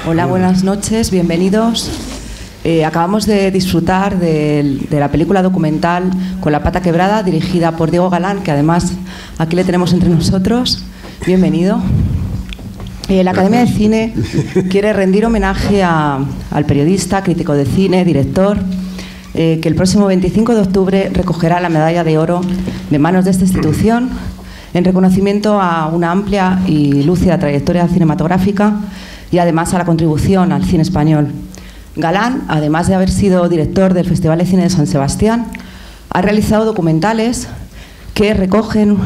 Hola, buenas noches, bienvenidos. Acabamos de disfrutar de la película documental Con la pata quebrada, dirigida por Diego Galán, que además aquí le tenemos entre nosotros. Bienvenido. La Academia de Cine quiere rendir homenaje al periodista, crítico de cine, director, que el próximo 25 de octubre recogerá la medalla de oro de manos de esta institución en reconocimiento a una amplia y lúcida trayectoria cinematográfica y además a la contribución al cine español. Galán, además de haber sido director del Festival de Cine de San Sebastián, ha realizado documentales que recogen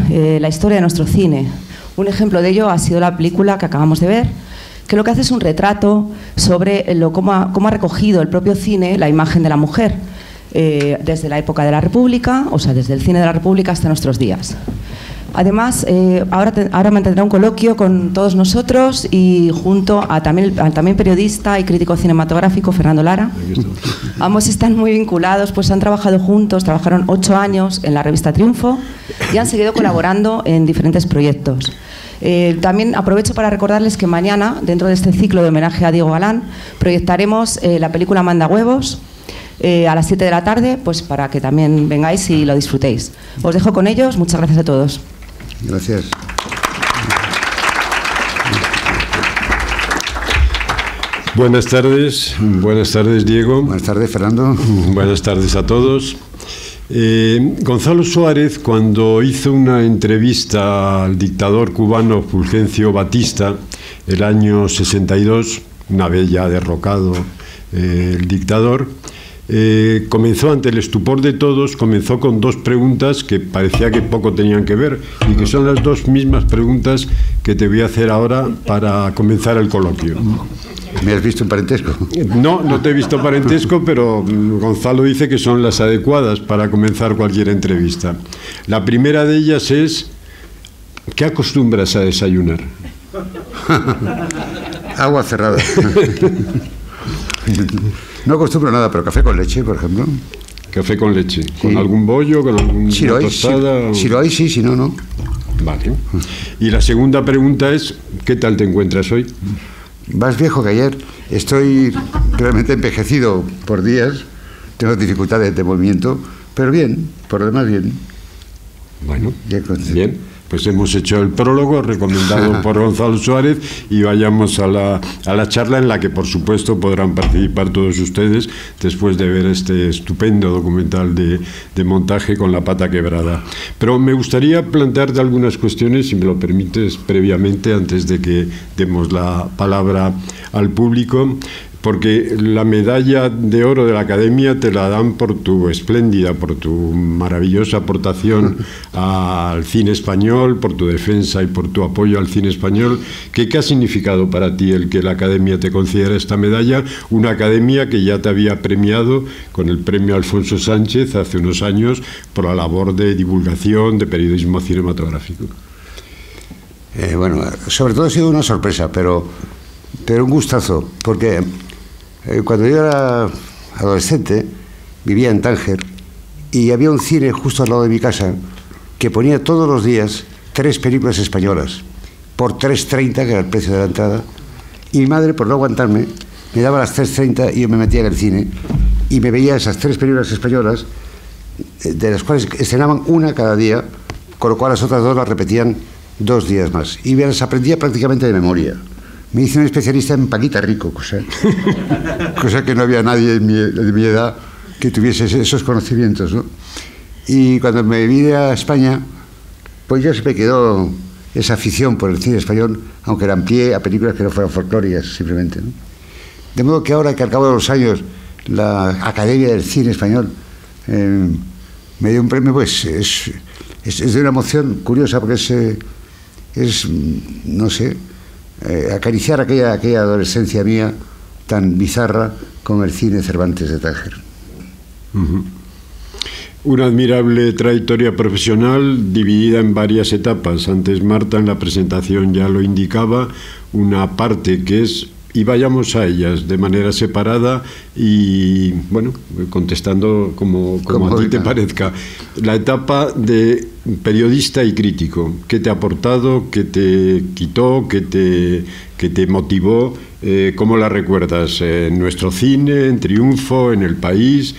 la historia de nuestro cine. Un ejemplo de ello ha sido la película que acabamos de ver, que lo que hace es un retrato sobre cómo ha recogido el propio cine la imagen de la mujer, desde la época de la República, o sea, desde el cine de la República hasta nuestros días. Además, ahora mantendrá un coloquio con todos nosotros y junto al también periodista y crítico cinematográfico Fernando Lara. Ambos están muy vinculados, pues han trabajado juntos, trabajaron 8 años en la revista Triunfo y han seguido colaborando en diferentes proyectos. También aprovecho para recordarles que mañana, dentro de este ciclo de homenaje a Diego Galán, proyectaremos la película Manda Huevos, a las 7 de la tarde, pues para que también vengáis y lo disfrutéis. Os dejo con ellos, muchas gracias a todos. Gracias. Buenas tardes Diego. Buenas tardes Fernando. Buenas tardes a todos. Gonzalo Suárez, cuando hizo una entrevista al dictador cubano Fulgencio Batista el año 62, una vez ya derrocado el dictador, comenzó, ante el estupor de todos, comenzó con 2 preguntas que parecía que poco tenían que ver y que son las 2 mismas preguntas que te voy a hacer ahora para comenzar el coloquio. ¿Me has visto en parentesco? No, no te he visto parentesco, pero Gonzalo dice que son las adecuadas para comenzar cualquier entrevista. La primera de ellas es: ¿qué acostumbras a desayunar? Agua cerrada. No acostumbro nada, pero café con leche, por ejemplo. Café con leche. ¿Con Sí. algún bollo? ¿Con alguna tostada? Si lo hay, sí, si no, no. Vale. Y la segunda pregunta es: ¿qué tal te encuentras hoy? Más viejo que ayer. Estoy realmente envejecido por días. Tengo dificultades de movimiento, pero bien, por lo demás bien. Bueno, bien. Pues hemos hecho el prólogo recomendado por Gonzalo Suárez y vayamos a la charla, en la que por supuesto podrán participar todos ustedes después de ver este estupendo documental de montaje Con la pata quebrada. Pero me gustaría plantearte algunas cuestiones, si me lo permites, previamente, antes de que demos la palabra al público, porque la medalla de oro de la Academia te la dan por tu maravillosa aportación al cine español, por tu defensa y por tu apoyo al cine español. ¿Qué ha significado para ti el que la Academia te concediera esta medalla? Una Academia que ya te había premiado con el premio Alfonso Sánchez hace unos años por la labor de divulgación de periodismo cinematográfico. Bueno, sobre todo ha sido una sorpresa, pero un gustazo, porque cuando yo era adolescente vivía en Tánger y había un cine justo al lado de mi casa que ponía todos los días 3 películas españolas por 3,30, que era el precio de la entrada, y mi madre, por no aguantarme, me daba las 3,30 y yo me metía en el cine y me veía esas 3 películas españolas, de las cuales estrenaban una cada día, con lo cual las otras 2 las repetían 2 días más, y me las aprendía prácticamente de memoria. Me hice un especialista en Paquita Rico, cosa que no había nadie de mi edad que tuviese esos conocimientos, ¿no? Y cuando me vine a España, pues ya se me quedó esa afición por el cine español, aunque la amplié a películas que no fueran folclóricas, simplemente, ¿no? De modo que ahora, que al cabo de los años la Academia del Cine Español me dio un premio, pues es de una emoción curiosa, porque es no sé, acariciar aquella adolescencia mía tan bizarra con el cine Cervantes de Tánger. Una admirable trayectoria profesional dividida en varias etapas. Antes Marta en la presentación ya lo indicaba, una parte que es y vayamos a ellas de manera separada y, bueno, contestando como a ti te parezca. La etapa de periodista y crítico, ¿qué te ha aportado, qué te quitó, qué te motivó? ¿Cómo la recuerdas? ¿En nuestro cine, en Triunfo, en El País?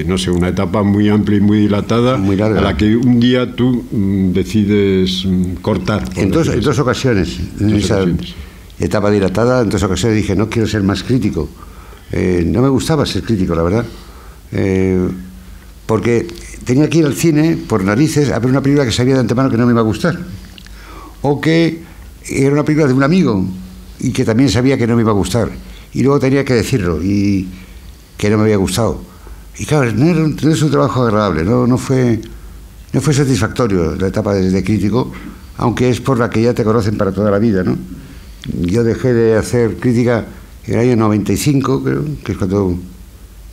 No sé, una etapa muy amplia y muy dilatada, muy larga, a la que un día tú decides cortar. En dos ocasiones. Etapa dilatada, en 2 ocasiones dije, no quiero ser más crítico. No me gustaba ser crítico, la verdad. Porque tenía que ir al cine por narices a ver una película que sabía de antemano que no me iba a gustar. O que era una película de un amigo y que también sabía que no me iba a gustar. Y luego tenía que decirlo y que no me había gustado. Y claro, no es un trabajo agradable, no fue satisfactorio la etapa de crítico, aunque es por la que ya te conocen para toda la vida, ¿no? Yo dejé de hacer crítica en el año 95, creo, que es cuando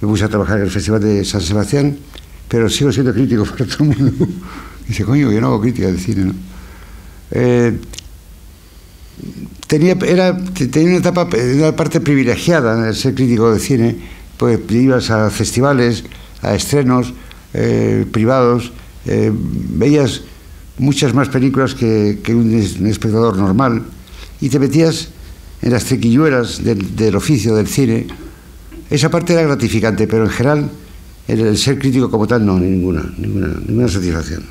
me puse a trabajar en el Festival de San Sebastián, pero sigo siendo crítico para todo el mundo. Y dice, coño, yo no hago crítica de cine, ¿no? Tenía una etapa, una parte privilegiada de ser crítico de cine, pues ibas a festivales, a estrenos privados, veías muchas más películas que un espectador normal, y te metías en las triquilluelas del oficio del cine. Esa parte era gratificante, pero en general el ser crítico como tal no, ninguna satisfacción.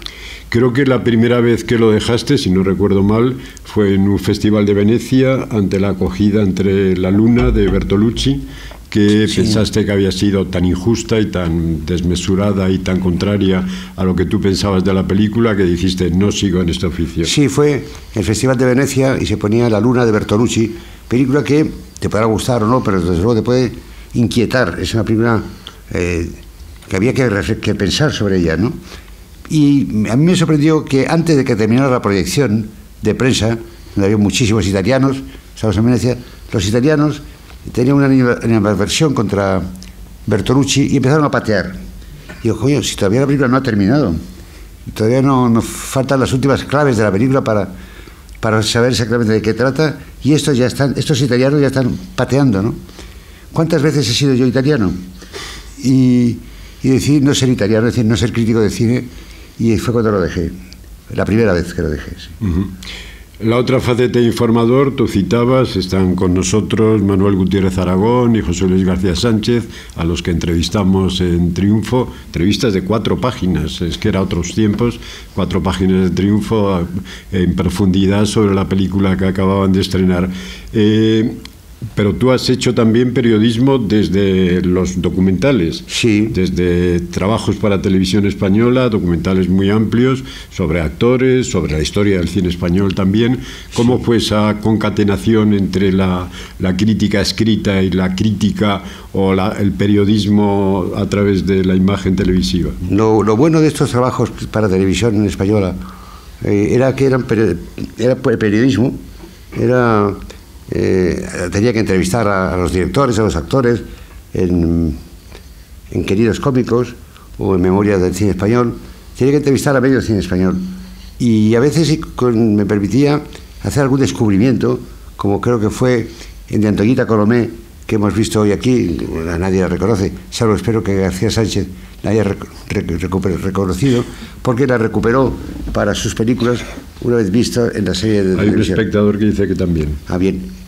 Creo que la primera vez que lo dejaste, si no recuerdo mal, fue en un festival de Venecia, ante la acogida entre La Luna de Bertolucci, que sí, pensaste que había sido tan injusta y tan desmesurada y tan contraria a lo que tú pensabas de la película, que dijiste, no sigo en este oficio. Sí, fue el Festival de Venecia y se ponía La Luna de Bertolucci, película que te podrá gustar o no, pero desde luego te puede inquietar. Es una película que había que pensar sobre ella, ¿no? Y a mí me sorprendió que antes de que terminara la proyección de prensa, donde había muchísimos italianos, ¿sabes? En Venecia, los italianos tenían una animadversión contra Bertolucci y empezaron a patear. Y digo, coño, si todavía la película no ha terminado, todavía nos faltan las últimas claves de la película para saber exactamente de qué trata, y estos italianos ya están pateando, ¿no? ¿Cuántas veces he sido yo italiano? Y decidí no ser italiano, es decir, no ser crítico de cine, y fue cuando lo dejé, la primera vez que lo dejé, sí. La otra faceta de informador, tú citabas, están con nosotros Manuel Gutiérrez Aragón y José Luis García Sánchez, a los que entrevistamos en Triunfo, entrevistas de 4 páginas, es que era otros tiempos, 4 páginas de Triunfo en profundidad sobre la película que acababan de estrenar. Pero tú has hecho también periodismo desde los documentales, sí, desde trabajos para Televisión Española, documentales muy amplios sobre actores, sobre la historia del cine español también. ¿Cómo fue esa concatenación entre la crítica escrita y la crítica o el periodismo a través de la imagen televisiva? Lo bueno de estos trabajos para Televisión Española era que era periodismo, tenía que entrevistar a los directores, a los actores en Queridos Cómicos o en Memoria del Cine Español. Tenía que entrevistar a medio del cine español y a veces me permitía hacer algún descubrimiento, como creo que fue en de Antoñita Colomé, que hemos visto hoy aquí. Nadie la reconoce, salvo espero que García Sánchez la haya reconocido, porque la recuperó para sus películas una vez vista en la serie de televisión. Hay un espectador que dice que también. Ah, bien.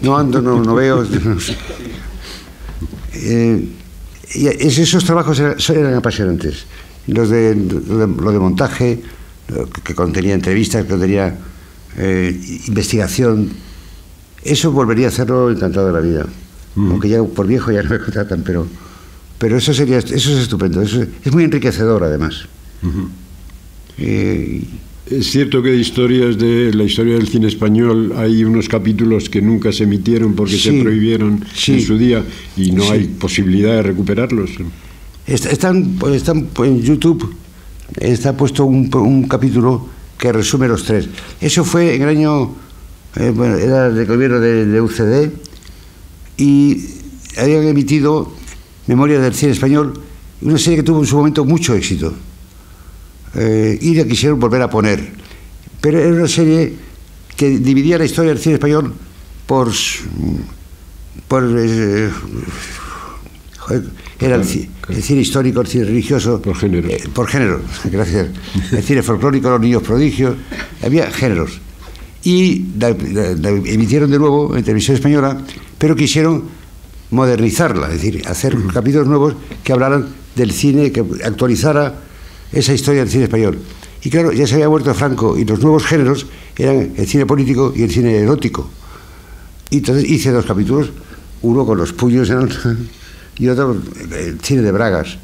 No veo. Esos trabajos eran apasionantes. Lo de montaje, que contenía entrevistas, que contenía investigación, eso volvería a hacerlo encantado de la vida. Aunque ya por viejo ya no me contratan, pero eso es estupendo. Eso es muy enriquecedor, además. Es cierto que de la historia del cine español hay unos capítulos que nunca se emitieron porque se prohibieron en su día y no hay posibilidad de recuperarlos. Están en YouTube, está puesto un capítulo que resume los 3. Eso fue en el año, era del gobierno de UCD, y habían emitido Memoria del Cine Español, una serie que tuvo en su momento mucho éxito. Y la quisieron volver a poner, pero era una serie que dividía la historia del cine español era el cine histórico, el cine religioso. Por género. Por género, gracias. El cine folclórico, los niños prodigios. Había géneros. Y la emitieron de nuevo en televisión española, pero quisieron modernizarla, es decir, hacer capítulos nuevos que hablaran del cine, que actualizara esa historia del cine español. Y claro, ya se había muerto Franco y los nuevos géneros eran el cine político y el cine erótico. Y entonces hice 2 capítulos, uno con los puños y otro el cine de bragas.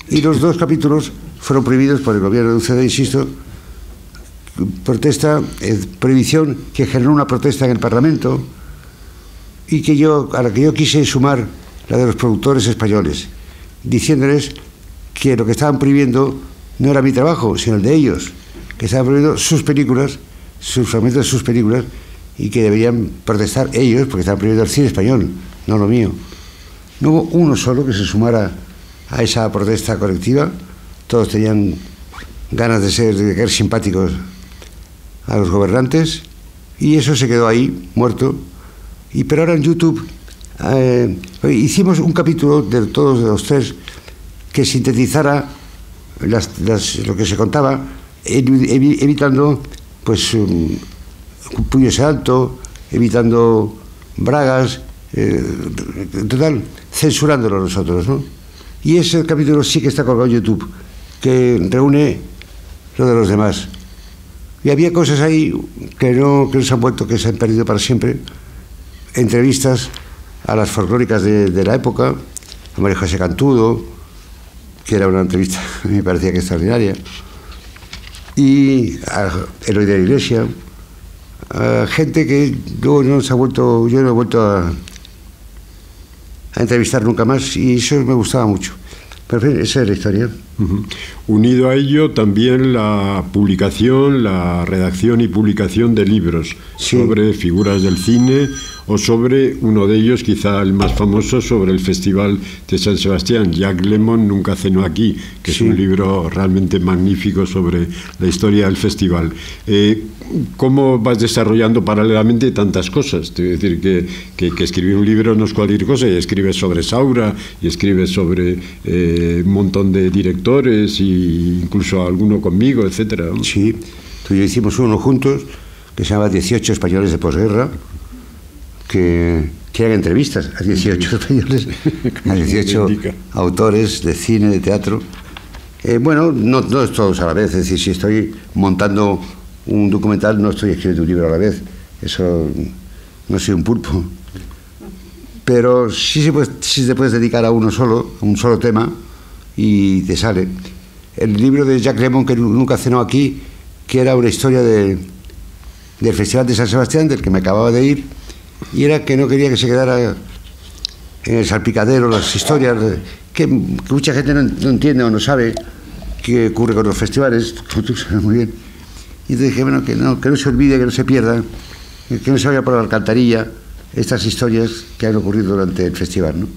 Y los 2 capítulos fueron prohibidos por el gobierno de UCD, insisto, prohibición que generó una protesta en el Parlamento y a la que yo quise sumar la de los productores españoles, diciéndoles que lo que estaban prohibiendo no era mi trabajo, sino el de ellos, que estaban prohibiendo sus películas, sus fragmentos de sus películas, y que deberían protestar ellos porque estaban prohibiendo el cine español, no lo mío. No hubo uno solo que se sumara a esa protesta colectiva. Todos tenían ganas de ser simpáticos a los gobernantes, y eso se quedó ahí, muerto. Pero ahora en YouTube hicimos un capítulo de todos los 3 que sintetizara lo que se contaba, evitando pues puños en alto, evitando bragas, en total censurándolo nosotros, ¿no? Y ese capítulo sí que está colgado en YouTube, que reúne lo de los demás. Y había cosas ahí que no se han vuelto, que se han perdido para siempre. Entrevistas a las folclóricas de la época, a María José Cantudo, que era una entrevista, me parecía que extraordinaria, y a Eloy de la Iglesia, a gente que luego no se ha vuelto, yo no he vuelto a entrevistar nunca más, y eso me gustaba mucho. Pero en fin, esa es la historia. Unido a ello también la publicación, la redacción y publicación de libros sobre figuras del cine, o sobre uno de ellos, quizá el más famoso, sobre el Festival de San Sebastián, Jack Lemmon nunca cenó aquí, que es un libro realmente magnífico sobre la historia del festival. ¿Cómo vas desarrollando paralelamente tantas cosas? Te voy a decir que escribir un libro no es cualquier cosa, y escribes sobre Saura, y escribes sobre un montón de directores, e incluso alguno conmigo, etcétera. Sí, tú y yo hicimos uno juntos que se llama 18 españoles de posguerra, que eran entrevistas a 18 españoles, a 18 autores de cine, de teatro. Bueno, no es todos a la vez, es decir, si estoy montando un documental no estoy escribiendo un libro a la vez, eso no soy un pulpo. Pero sí te puedes dedicar a un solo tema, y te sale. El libro de Jack Lemmon, que nunca cenó aquí, que era una historia del Festival de San Sebastián, del que me acababa de ir, y era que no quería que se quedara en el salpicadero las historias que mucha gente no entiende o no sabe qué ocurre con los festivales, como tú sabes muy bien. Y entonces dije, bueno, que no se olvide, que no se pierda, que no se vaya por la alcantarilla estas historias que han ocurrido durante el festival, ¿no?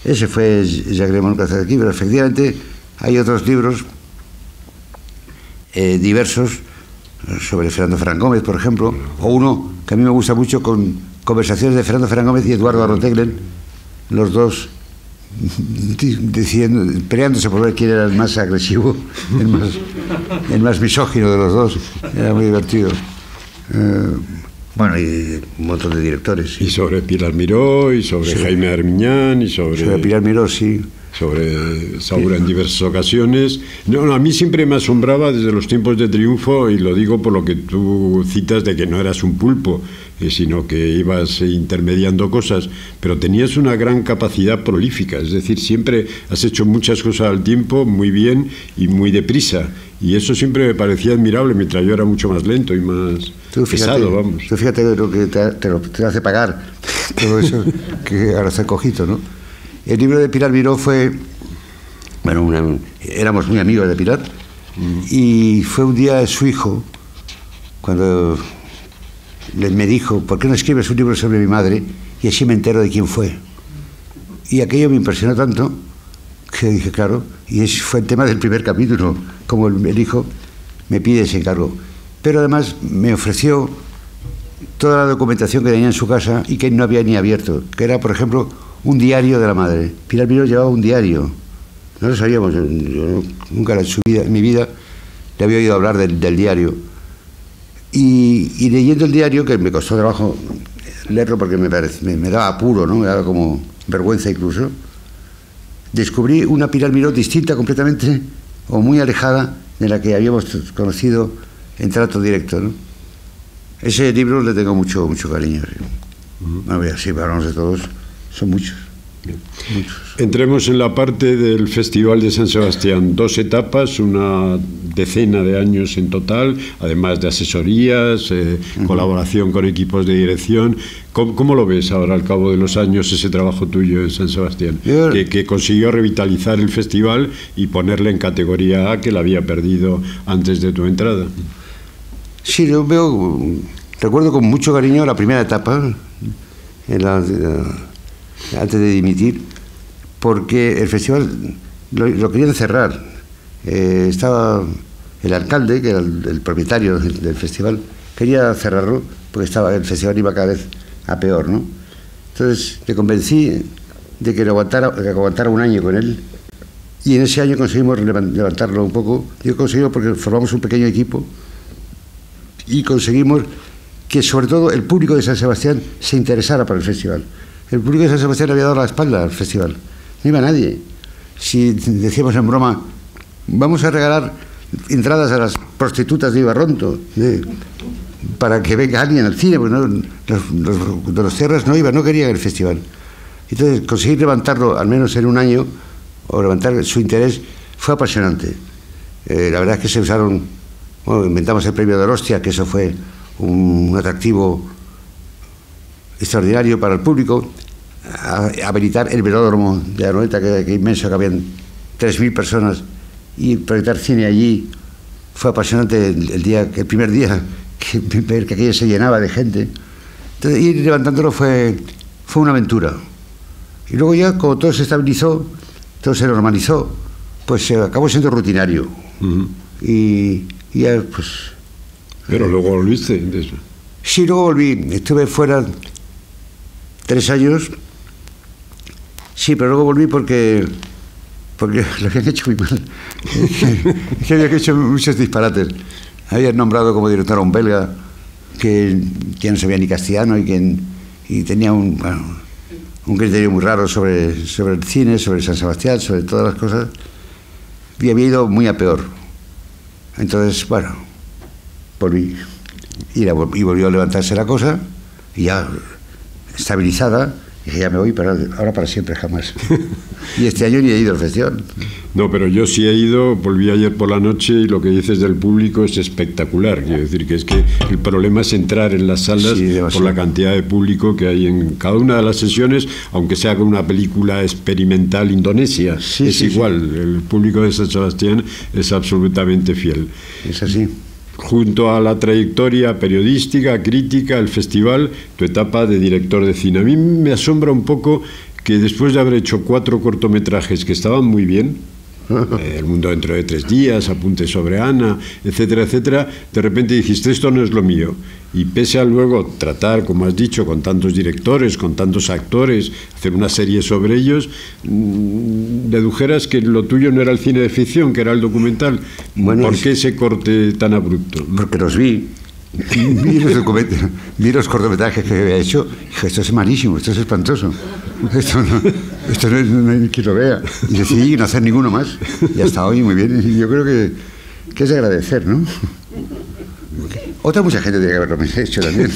Ese fue Jack Lemmon que hace aquí, pero efectivamente hay otros libros diversos sobre Fernando Ferran Gómez, por ejemplo, o uno que a mí me gusta mucho, con conversaciones de Fernando Ferran Gómez y Eduardo Arroteglen, los dos peleándose por ver quién era el más agresivo, el más misógino de los dos. Era muy divertido. Bueno, y un montón de directores. Sí. Y sobre Pilar Miró, y sobre Jaime Armiñán, y sobre Pilar Miró, sí. Sobre Saura en diversas ocasiones. No, a mí siempre me asombraba desde los tiempos de Triunfo, y lo digo por lo que tú citas de que no eras un pulpo, sino que ibas intermediando cosas, pero tenías una gran capacidad prolífica, es decir, siempre has hecho muchas cosas al tiempo, muy bien y muy deprisa, y eso siempre me parecía admirable, mientras yo era mucho más lento y más pesado, vamos. Tú fíjate lo que te hace pagar todo eso, que ahora está cojito, ¿no? El libro de Pilar Miró fue, bueno, éramos muy amigos de Pilar, y fue un día su hijo, cuando me dijo, ¿por qué no escribes un libro sobre mi madre? Y así me entero de quién fue. Y aquello me impresionó tanto que dije, claro, y ese fue el tema del primer capítulo, como el hijo me pide ese encargo. Pero además me ofreció toda la documentación que tenía en su casa y que no había ni abierto, que era, por ejemplo, un diario de la madre. Pilar Miró llevaba un diario. No lo sabíamos, yo nunca en mi vida le había oído hablar del diario. Y leyendo el diario, que me costó trabajo leerlo porque me daba apuro, ¿no? Me daba como vergüenza incluso, descubrí una Pilar Miró distinta completamente o muy alejada de la que habíamos conocido en trato directo, ¿no? Ese libro le tengo mucho cariño. Bueno, sí, hablamos de todos, son muchos. Muchos. Entremos en la parte del Festival de San Sebastián. 2 etapas, una decena de años en total, además de asesorías, colaboración con equipos de dirección. ¿Cómo lo ves ahora, al cabo de los años, ese trabajo tuyo en San Sebastián? Que consiguió revitalizar el festival y ponerle en categoría A, que la había perdido antes de tu entrada. Sí, yo recuerdo con mucho cariño la primera etapa, antes de dimitir, porque el festival lo querían cerrar. Estaba el alcalde, que era el propietario del festival, quería cerrarlo porque el festival iba cada vez a peor, ¿no? Entonces le convencí de que aguantara un año con él, y en ese año conseguimos levantarlo un poco. Yo conseguimos porque formamos un pequeño equipo y conseguimos que sobre todo el público de San Sebastián se interesara por el festival. El público de San Sebastián había dado la espalda al festival, no iba nadie. Si decíamos en broma, vamos a regalar entradas a las prostitutas de Ibarronto para que venga alguien al cine, porque de los tierras no iban, no querían el festival. Entonces conseguir levantarlo al menos en un año, o levantar su interés, fue apasionante. La verdad es que se usaron, inventamos el premio de Orostia, que eso fue un atractivo extraordinario para el público. Habilitar el velódromo de Anoeta, que inmenso, que habían 3.000 personas, y proyectar cine allí. Fue apasionante el primer día, ver que aquello se llenaba de gente. Entonces, ir levantándolo fue una aventura. Y luego ya, como todo se estabilizó, todo se normalizó, pues acabó siendo rutinario. Y ya, pues... Pero luego volviste de eso. Sí, luego volví. Estuve fuera 3 años. Sí, pero luego volví porque lo habían hecho muy mal. Es que habían hecho muchos disparates. Habían nombrado como director a un belga que no sabía ni castellano y tenía un criterio muy raro sobre el cine, sobre San Sebastián, sobre todas las cosas. Y había ido muy a peor. Entonces, bueno, volví. Y volvió a levantarse la cosa, y ya estabilizada. Dije, ya me voy, pero ahora para siempre, jamás. Y este año ni he ido al festival. No, pero yo sí he ido, volví ayer por la noche, y lo que dices del público es espectacular. Quiero decir que es que el problema es entrar en las salas, sí, por la cantidad de público que hay en cada una de las sesiones, aunque sea con una película experimental indonesia. Sí, es igual, sí. El público de San Sebastián es absolutamente fiel. Es así. Junto a la trayectoria periodística, crítica, el festival, tu etapa de director de cine. A mí me asombra un poco que después de haber hecho 4 cortometrajes que estaban muy bien, El mundo dentro de 3 días, Apuntes sobre Ana, etcétera, etcétera, de repente dijiste, esto no es lo mío. Y pese a luego tratar, como has dicho, con tantos directores, con tantos actores, hacer una serie sobre ellos, dedujeras que lo tuyo no era el cine de ficción, que era el documental. Bueno, ¿por qué ese corte tan abrupto? Porque los vi. Vi los cortometrajes que había hecho. Dije, esto es malísimo, esto es espantoso, esto no hay quien lo vea. Y decidí no hacer ninguno más. Y hasta hoy, muy bien. Y yo creo que es de agradecer, ¿no? Otra mucha gente tiene que haberlo hecho también.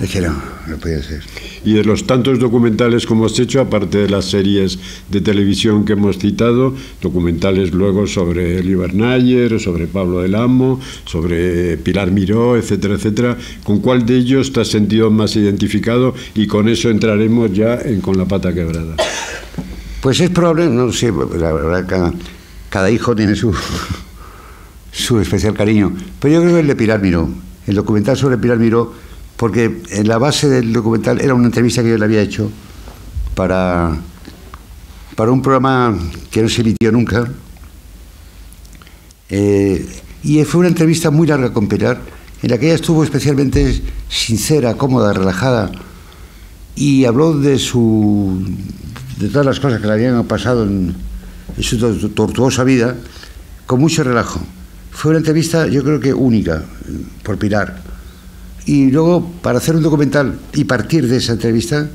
Es que no podía ser. Y de los tantos documentales como has hecho, aparte de las series de televisión que hemos citado, documentales luego sobre Eli Bernayer, sobre Pablo del Amo, sobre Pilar Miró, etcétera, etcétera, ¿con cuál de ellos te has sentido más identificado? Y con eso entraremos ya en Con la pata quebrada. Pues es probable, no sé, la verdad, cada hijo tiene su especial cariño, pero yo creo que el de Pilar Miró, el documental sobre Pilar Miró, porque en la base del documental era una entrevista que yo le había hecho para un programa que no se emitió nunca, y fue una entrevista muy larga con Pilar, en la que ella estuvo especialmente sincera, cómoda, relajada, y habló de todas las cosas que le habían pasado en su tortuosa vida, con mucho relajo. Fue una entrevista, yo creo que única, por Pilar. Y luego, para hacer un documental y partir de esa entrevista,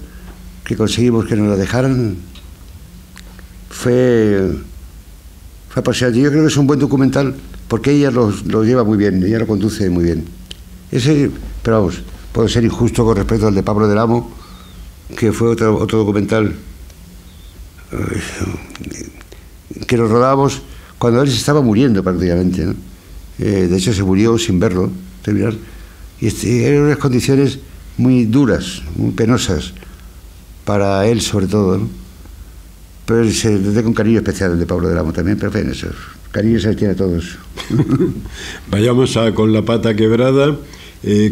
que conseguimos que nos la dejaran, fue apasionante. Yo creo que es un buen documental porque ella lo lleva muy bien, ella lo conduce muy bien. Pero vamos, puedo ser injusto con respecto al de Pablo del Amo, que fue otro documental que lo rodábamos cuando él se estaba muriendo prácticamente, ¿no? De hecho se murió sin verlo terminar, y eran unas condiciones muy duras, muy penosas para él sobre todo, ¿no? Pero se le tengo un cariño especial el de Pablo del Amo también, pero en eso, cariño se le tiene a todos. Vayamos con La pata quebrada.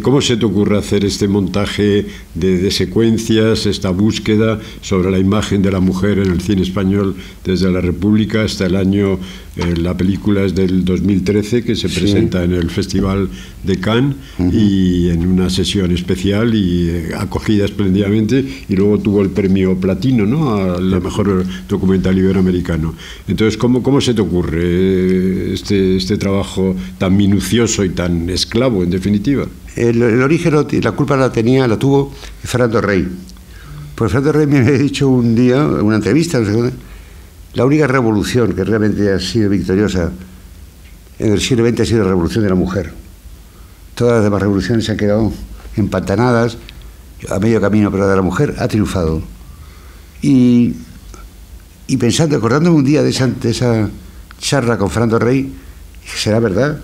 ¿Cómo se te ocurre hacer este montaje de secuencias, esta búsqueda sobre la imagen de la mujer en el cine español desde la República hasta el año, la película es del 2013, que se presenta en el Festival de Cannes y en una sesión especial y acogida espléndidamente, y luego tuvo el premio Platino, ¿no?, a la mejor documental iberoamericano? Entonces, ¿cómo se te ocurre este trabajo tan minucioso y tan esclavo, en definitiva? El origen y la culpa la tuvo Fernando Rey. Pues Fernando Rey me había dicho un día, en una entrevista, no sé dónde, la única revolución que realmente ha sido victoriosa en el siglo XX ha sido la revolución de la mujer. Todas las demás revoluciones se han quedado empantanadas, a medio camino, pero la de la mujer ha triunfado. Y pensando, acordándome un día de esa charla con Fernando Rey, ¿será verdad?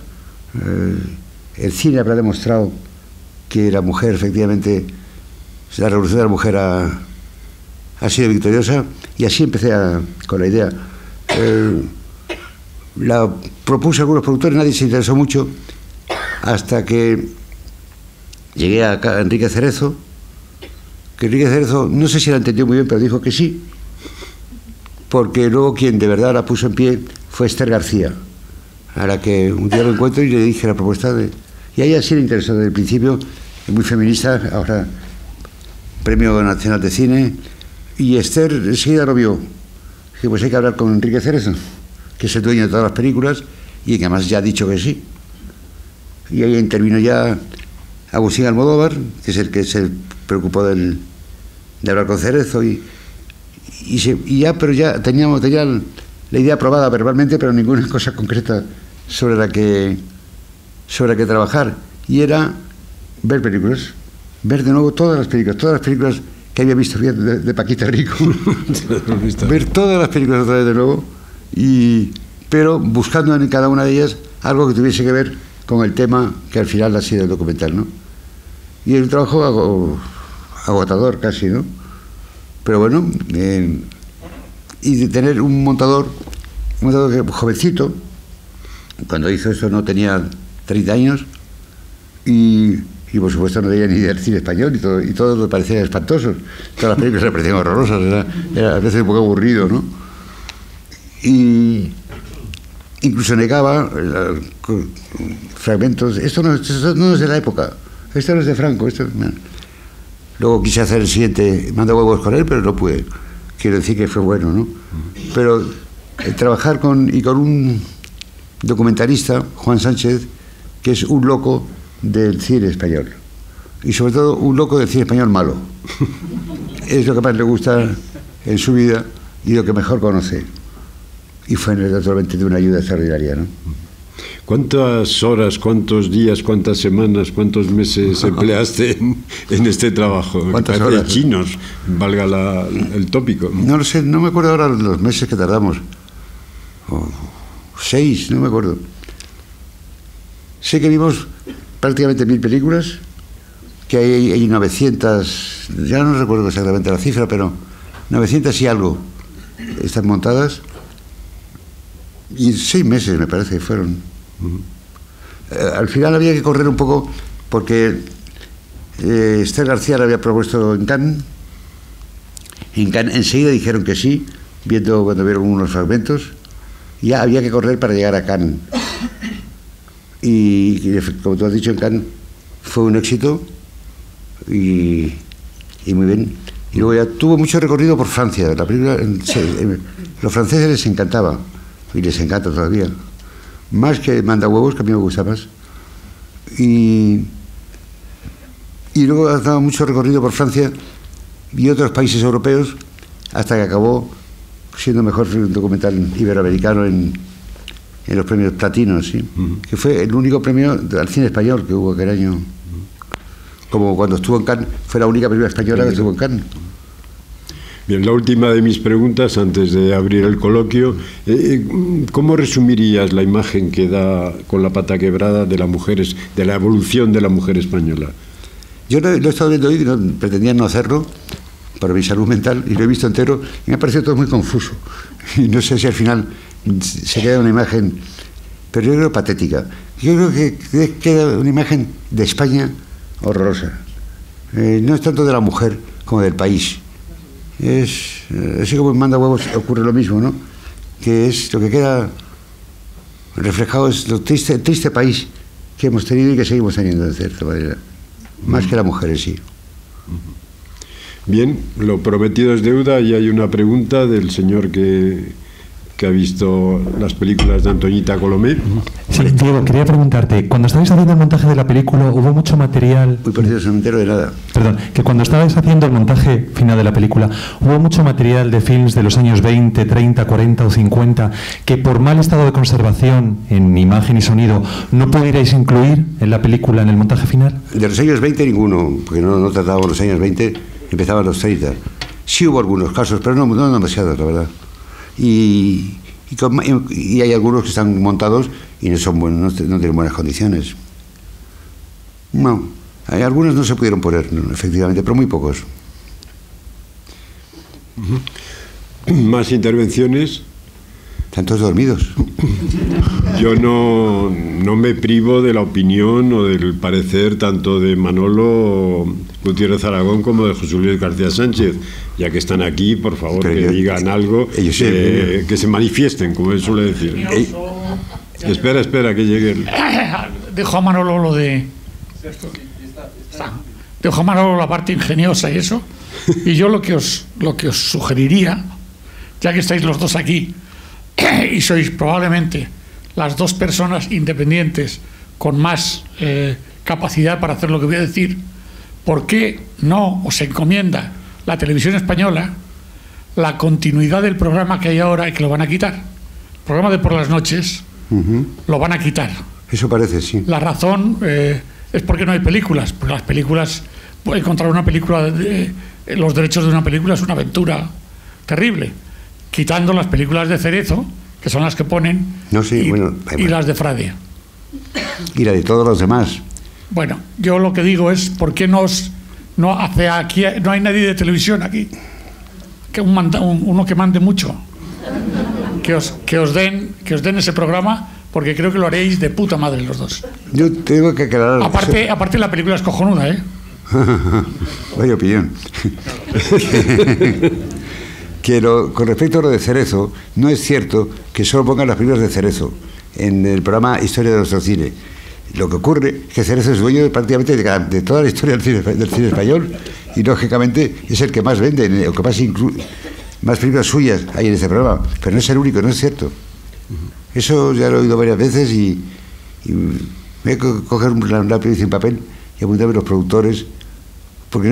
El cine habrá demostrado que la mujer, efectivamente, la revolución de la mujer ha sido victoriosa, y así empecé con la idea. La propuse a algunos productores, nadie se interesó mucho, hasta que llegué a Enrique Cerezo, que Enrique Cerezo, no sé si la entendió muy bien, pero dijo que sí, porque luego quien de verdad la puso en pie fue Esther García, a la que un día lo encuentro y le dije la propuesta y a ella sí le interesó desde el principio, es muy feminista, ahora Premio Nacional de Cine, y Esther enseguida lo vio. Dije, pues hay que hablar con Enrique Cerezo, que es el dueño de todas las películas y que además ya ha dicho que sí. Y ahí intervino ya Agustín Almodóvar, que es el que se preocupó de hablar con Cerezo, pero ya teníamos la idea aprobada verbalmente, pero ninguna cosa concreta sobre la que trabajar, y era ver películas, ver de nuevo todas las películas que había visto de Paquita Rico, ver todas las películas otra vez de nuevo, pero buscando en cada una de ellas algo que tuviese que ver con el tema que al final ha sido el documental, ¿no? Y es un trabajo agotador casi, ¿no? Pero bueno, y de tener un montador jovencito, cuando hizo eso no tenía 30 años, y por supuesto no veía ni del cine español, y todo le parecía espantoso, todas las películas le parecían horrorosas, era a veces un poco aburrido, ¿no? Y incluso negaba fragmentos, esto no es de la época, esto no es de Franco, Luego quise hacer el siguiente, Manda huevos con él, pero no pude. Quiero decir que fue bueno, ¿no? Pero trabajar con un documentalista, Juan Sánchez, que es un loco del cine español, y sobre todo un loco del cine español malo. Es lo que más le gusta en su vida y lo que mejor conoce, y fue naturalmente de una ayuda extraordinaria, ¿no? ¿Cuántas horas, cuántos días, cuántas semanas, cuántos meses empleaste en este trabajo? ¿Cuántas horas? Chinos, valga el tópico. No lo sé, no me acuerdo ahora los meses que tardamos. 6, no me acuerdo. Sé que vimos prácticamente 1000 películas, que hay 900, ya no recuerdo exactamente la cifra, pero 900 y algo están montadas, y 6 meses me parece que fueron. Al final había que correr un poco porque Esther García le había propuesto en Cannes. En Cannes enseguida dijeron que sí, cuando vieron unos fragmentos. Ya había que correr para llegar a Cannes. Y como tú has dicho, en Cannes fue un éxito y muy bien. Y luego ya tuvo mucho recorrido por Francia. La película, los franceses les encantaba, y les encanta todavía. Más que Mandahuevos, que a mí me gusta más. Y luego ha dado mucho recorrido por Francia y otros países europeos, hasta que acabó siendo mejor documental iberoamericano en los premios platinos, ¿sí? Que fue el único premio al cine español que hubo aquel año. Como cuando estuvo en Cannes, fue la única película española que estuvo en Cannes. Bien, la última de mis preguntas antes de abrir el coloquio. ¿Cómo resumirías la imagen que da Con la pata quebrada de la evolución de la mujer española? Yo lo he estado viendo hoy, pretendía no hacerlo para mi salud mental, y lo he visto entero y me ha parecido todo muy confuso. Y no sé si al final se queda una imagen, pero yo creo patética. Yo creo que queda una imagen de España horrorosa. No es tanto de la mujer como del país. Es así como en Mandahuevos ocurre lo mismo, ¿no? Que es lo que queda reflejado, es lo triste, el triste país que hemos tenido y que seguimos teniendo de cierta manera, más que la mujer en sí. Bien, lo prometido es deuda, y hay una pregunta del señor que ha visto las películas de Antoñita Colomé. Sí, Diego, quería preguntarte, cuando estabais haciendo el montaje de la película, ¿hubo mucho material? Muy parecido, no me entero de nada. Perdón, que cuando estabais haciendo el montaje final de la película, ¿hubo mucho material de films de los años 20, 30, 40 o 50 que por mal estado de conservación en imagen y sonido no pudierais incluir en la película en el montaje final? De los años 20 ninguno, porque no tratábamos los años 20, empezaban los 30. Sí hubo algunos casos, pero no demasiados, la verdad. Y hay algunos que están montados y no son buenos, no tienen buenas condiciones. No, hay algunos no se pudieron poner, efectivamente, pero muy pocos. ¿Más intervenciones? Están todos dormidos. Yo no me privo de la opinión o del parecer tanto de Manolo Gutiérrez Aragón como de José Luis García Sánchez. Ya que están aquí, por favor, que digan algo, que se manifiesten, como él suele decir. Espera, que llegue. Dejo a Manolo lo de... Dejo a Manolo la parte ingeniosa y eso. Y yo lo que os sugeriría, ya que estáis los dos aquí, y sois probablemente las dos personas independientes con más capacidad para hacer lo que voy a decir, ¿por qué no os encomienda la televisión española la continuidad del programa que hay ahora y que lo van a quitar? El programa de por las noches lo van a quitar. Eso parece, sí. La razón es porque no hay películas, porque las películas, encontrar una película, los derechos de una película es una aventura terrible. Quitando las películas de Cerezo, que son las que ponen, y las de Frade. Y la de todos los demás. Bueno, yo lo que digo es, ¿por qué no hace aquí, no hay nadie de televisión aquí? Que uno que mande mucho. Que os den ese programa, porque creo que lo haréis de puta madre los dos. Yo tengo que aclarar. Aparte la película es cojonuda, ¿eh? Vaya opinión. Con respecto a lo de Cerezo, no es cierto que solo pongan las películas de Cerezo en el programa Historia de nuestro cine. Lo que ocurre es que Cerezo es dueño prácticamente de toda la historia del cine español, y lógicamente es el que más vende, o que más películas suyas hay en este programa, pero no es el único, no es cierto. Eso ya lo he oído varias veces y voy a coger un lápiz y un papel y apuntarme a los productores, porque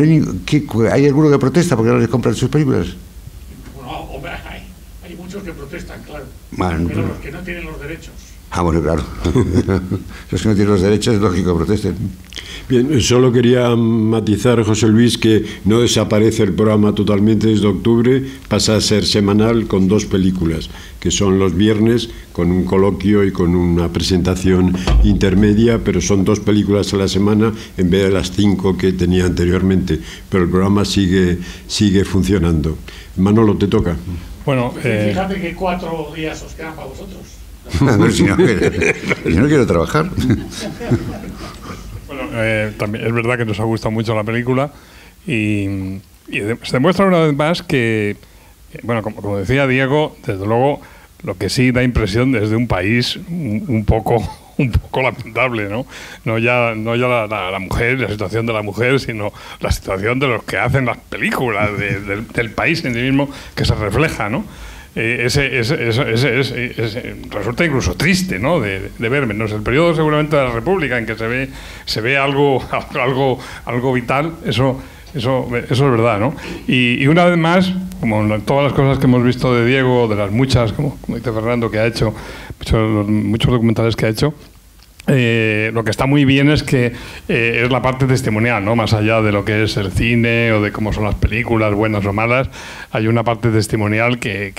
hay alguno que protesta porque no les compran sus películas. Hay muchos que protestan, claro. Bueno, pero los que no tienen los derechos. Ah, bueno, claro. Los que no tienen los derechos es lógico que protesten. Bien, solo quería matizar, José Luis, que no desaparece el programa totalmente desde octubre, pasa a ser semanal con 2 películas, que son los viernes con un coloquio y con una presentación intermedia, pero son 2 películas a la semana en vez de las 5 que tenía anteriormente, pero el programa sigue funcionando. Manolo, te toca. Bueno, fíjate que 4 días os quedan para vosotros. Si no quiero trabajar. Bueno, también es verdad que nos ha gustado mucho la película y se demuestra una vez más que, bueno, como decía Diego, desde luego lo que sí da impresión desde un país un poco lamentable, ¿no? No ya la mujer, la situación de la mujer, sino la situación de los que hacen las películas, del país en sí mismo que se refleja, ¿no? Resulta incluso triste, ¿no? de verme. No es el periodo seguramente de la República en que se ve algo vital, eso es verdad, ¿no? Y una vez más, como todas las cosas que hemos visto de Diego, de las muchas, como dice Fernando, que ha hecho, muchos documentales que ha hecho, lo que está muy bien es que es la parte testimonial, ¿no? Más allá de lo que es el cine o de cómo son las películas, buenas o malas, hay una parte testimonial que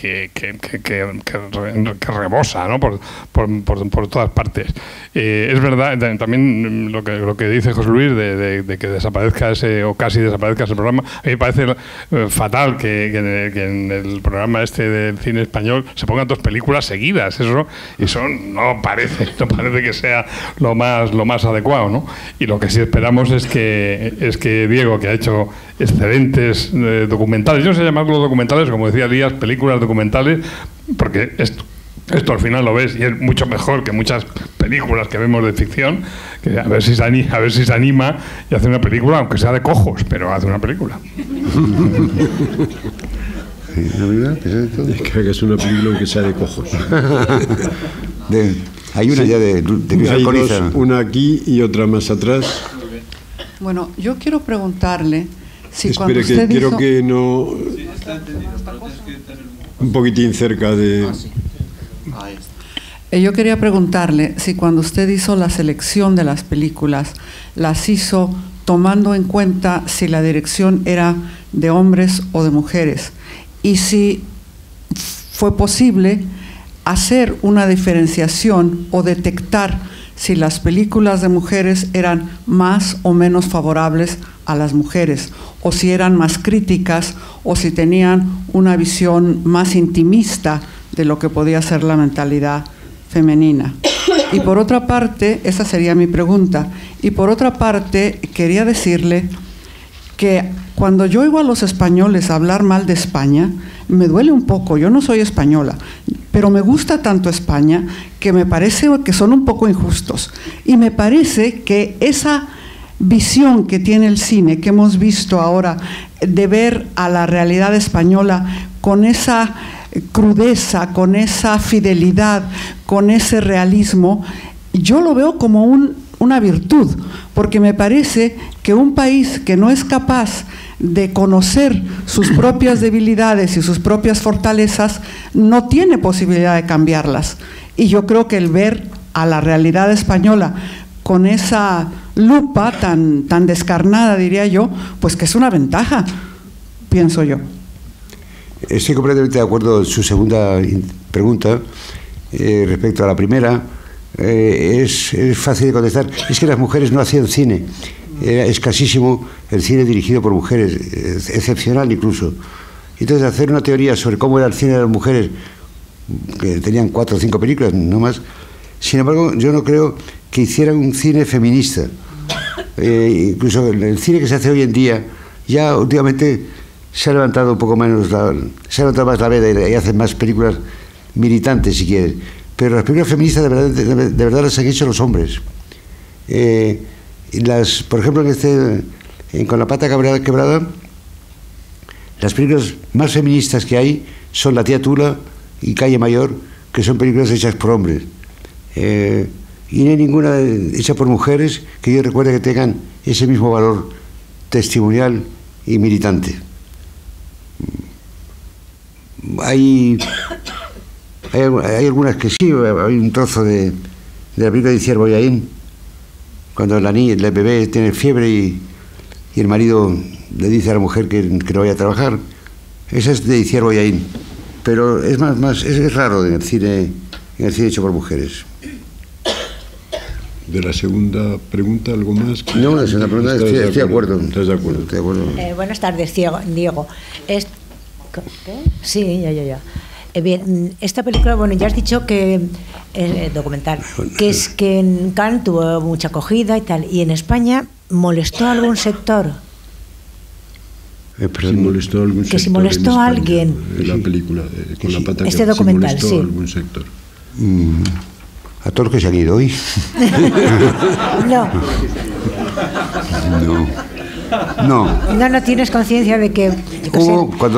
rebosa, ¿no? por todas partes. Es verdad, también lo que dice José Luis de que desaparezca o casi desaparezca ese programa, a mí me parece fatal que en el programa este del cine español se pongan 2 películas seguidas. Eso no parece que sea lo más adecuado, ¿no? Y lo que sí esperamos es que Diego, que ha hecho excelentes documentales, yo no sé llamarlo documentales, como decía Elías, películas documentales, porque esto al final lo ves y es mucho mejor que muchas películas que vemos de ficción, que a ver si se anima y hace una película, aunque sea de cojos, pero hace una película. Que es una película aunque sea de cojos. Hay una ya de hay dos, una aquí y otra más atrás. Bueno, yo quiero preguntarle si espere, cuando usted quiero hizo... que no... Un poquitín cerca de... Yo quería preguntarle si cuando usted hizo la selección de las películas, las hizo tomando en cuenta si la dirección era de hombres o de mujeres, y si fue posible hacer una diferenciación o detectar si las películas de mujeres eran más o menos favorables a las mujeres, o si eran más críticas, o si tenían una visión más intimista de lo que podía ser la mentalidad femenina. Y por otra parte, esa sería mi pregunta, y por otra parte quería decirle que cuando yo oigo a los españoles hablar mal de España, me duele un poco. Yo no soy española, pero me gusta tanto España que me parece que son un poco injustos. Y me parece que esa visión que tiene el cine, que hemos visto ahora, de ver a la realidad española con esa crudeza, con esa fidelidad, con ese realismo, yo lo veo como una virtud, porque me parece que un país que no es capaz de conocer sus propias debilidades y sus propias fortalezas no tiene posibilidad de cambiarlas. Y yo creo que el ver a la realidad española con esa lupa tan descarnada, diría yo, pues que es una ventaja, pienso yo. Estoy completamente de acuerdo en su segunda pregunta. Respecto a la primera, es fácil de contestar. Es que las mujeres no hacían cine. Era escasísimo el cine dirigido por mujeres, excepcional incluso. Entonces, hacer una teoría sobre cómo era el cine de las mujeres, que tenían 4 o 5 películas, no más. Sin embargo, yo no creo que hicieran un cine feminista. Incluso el cine que se hace hoy en día, ya últimamente se ha levantado un poco menos, se ha levantado más la veda y hacen más películas militantes, si quieres. Pero las películas feministas de verdad las han hecho los hombres. Por ejemplo, con La pata quebrada, las películas más feministas que hay son La tía Tula y Calle Mayor, que son películas hechas por hombres. Y no hay ninguna hecha por mujeres que yo recuerde que tengan ese mismo valor testimonial y militante. Hay algunas que sí. Hay un trozo de la película de Itziar Bollaín, cuando el bebé tiene fiebre y el marido le dice a la mujer que no vaya a trabajar. Esa es de Itziar Bollaín, pero es raro en el cine hecho por mujeres. De la segunda pregunta, ¿algo más? No, la segunda pregunta estoy de acuerdo. ¿Estás de acuerdo? Estoy de acuerdo. Buenas tardes, Diego. ¿Qué? Sí, ya. Bien, esta película, bueno, ya has dicho que documental, que es que en Cannes tuvo mucha acogida y tal, y en España molestó a algún sector. Si molestó a algún sector. Que si molestó a alguien. En la película, con La pata este quebrada, documental, si molestó sí. a algún sector. A todos los que se han ido hoy. No. No tienes conciencia de que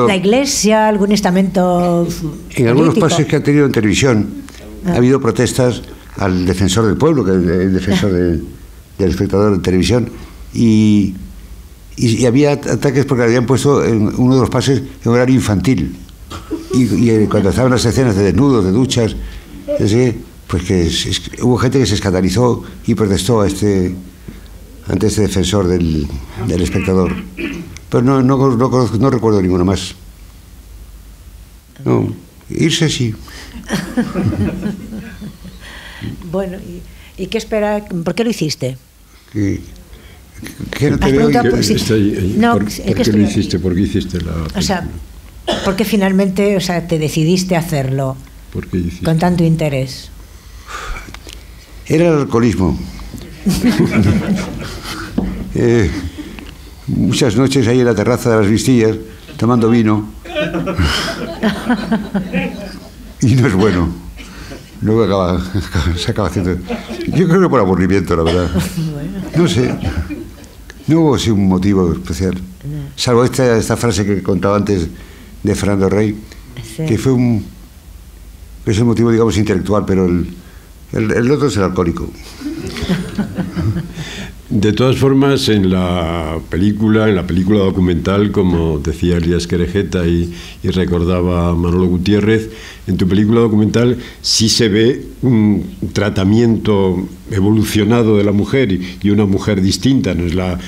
la Iglesia, algún estamento en algunos pases que ha tenido en televisión ha habido protestas al defensor del pueblo, que es el defensor del espectador de televisión, y había ataques porque habían puesto en uno de los pases en horario infantil, y cuando estaban las escenas de desnudos, de duchas, pues que hubo gente que se escandalizó y protestó ante este defensor del espectador. Pero no recuerdo ninguno más. No, irse sí. Bueno, ¿y qué espera? ¿Por qué lo hiciste? ¿Qué no te veo? ¿Por qué lo hiciste? ¿Por qué hiciste la película? O sea, ¿por qué finalmente te decidiste a hacerlo con tanto interés? Era el alcoholismo. Muchas noches ahí en la terraza de las Vistillas tomando vino y no es bueno. Luego se acaba haciendo. Yo creo que por aburrimiento, la verdad. No sé, no hubo así un motivo especial, salvo esta frase que contaba antes de Fernando Rey, que fue es un motivo, digamos, intelectual, pero el otro es el alcohólico. De todas formas, en la película documental, como decía Elías Querejeta y recordaba Manolo Gutiérrez, en tu película documental sí se ve un tratamiento evolucionado de la mujer y una mujer distinta. No es la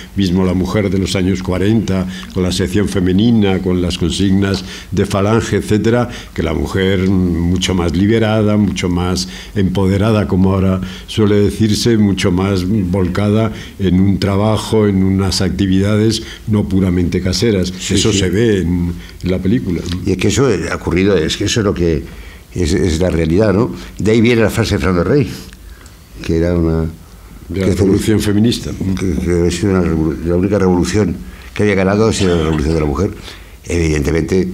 mujer de los años 40, con la sección femenina, con las consignas de Falange, etcétera, que la mujer mucho más liberada, mucho más empoderada, como ahora suele decirse, mucho más volcada en un trabajo, en unas actividades no puramente caseras. Eso se ve en la película. Y es que eso ha ocurrido, es que eso es lo que es la realidad, ¿no? De ahí viene la frase de Fernando Rey, que era una... de la revolución feminista. Que es la única revolución que había ganado ha sido la revolución de la mujer. Evidentemente,